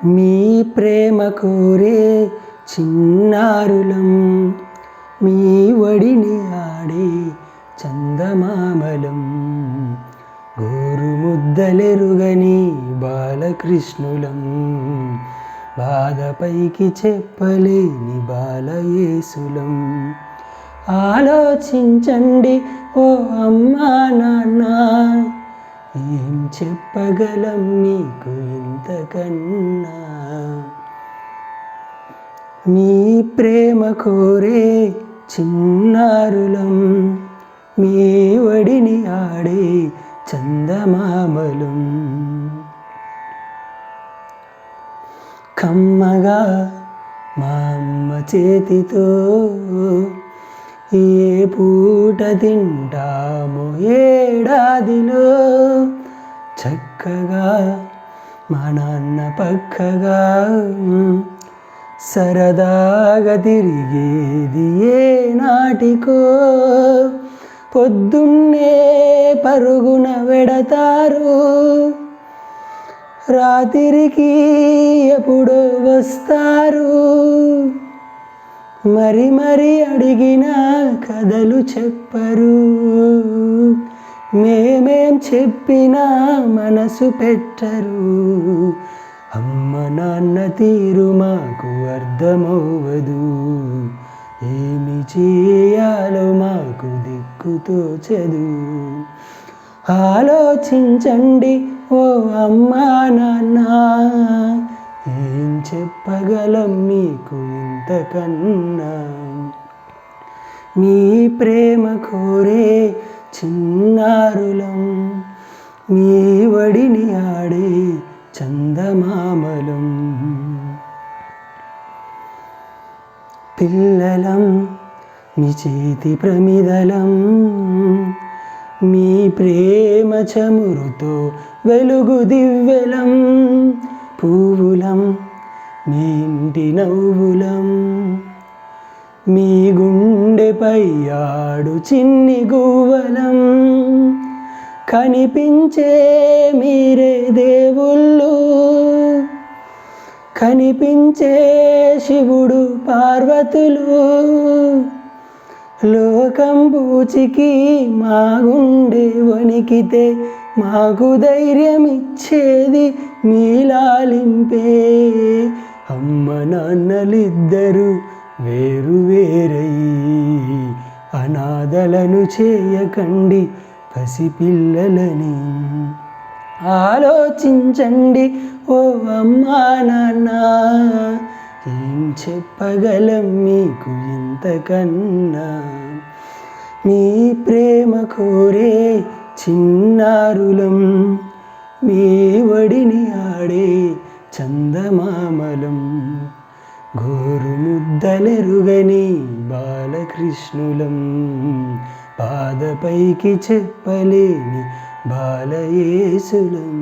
మీ ప్రేమ కోరే చిన్నారులం, మీ ఒడిని ఆడే చందమామలం, గోరుముద్దలెరుగని బాలకృష్ణులం, బాధపైకి చెప్పలేని బాలయేసులం. ఆలోచించండి ఓ అమ్మా నాన్న, ఏం చెప్పగలం మీకు ఇంతకన్నా. మీ ప్రేమ కోరే చిన్నారులం, మీ ఒడిని ఆడే చందమామలం. కమ్మగా మా అమ్మ చేతితో ఏ పూట తింటామో ఏడాదిలో, చక్కగా మా నాన్న పక్కగా సరదాగా తిరిగేది ఏ నాటికో. పొద్దున్నే పరుగున వెడతారు, రాత్రికి ఎప్పుడో వస్తారు, మరి మరి అడిగిన కథలు చెప్పరు, మేమేం చెప్పినా మనసు పెట్టరు. అమ్మ నాన్న తీరు మాకు అర్థమవ్వదు, ఏమి చేయాలో మాకు దిక్కుతోచదు. ఆలోచించండి ఓ అమ్మా నాన్న, ఏం చెప్పగలం మీకు ఇంతకన్నా. మీ ప్రేమ కోరే చిన్నారులం, మీ ఒడిని ఆడే చందమామలం. పిల్లలం మీ చేతి ప్రమిదలం, మీ ప్రేమ చమురుతో వెలుగు దివ్వెలం, పువ్వులం మీ ఇంటి నవ్వులం, మీ గుండెపై ఆడు చిన్ని గువ్వలం, కనిపించే మీరే దేవుళ్ళు, కనిపించే శివుడు పార్వతులు, లోకం పూచికి మా గుండె వణికితే మాకు ధైర్యం ఇచ్చేది మీ లాలింపే. అమ్మ నాన్నలిద్దరూ వేరు వేరై అనాథలను చేయకండి పసిపిల్లలని. ఆలోచించండి ఓ అమ్మా నాన్న, ఏం చెప్పగలం మీకు ఇంతకన్నా. మీ ప్రేమ కోరే చిన్నారులం, మీ ఒడిని ఆడే చందమామలం, గోరుముద్దలెరుగని బాలకృష్ణులం, బాధపైకి చెప్పలేని బాలయేసులం.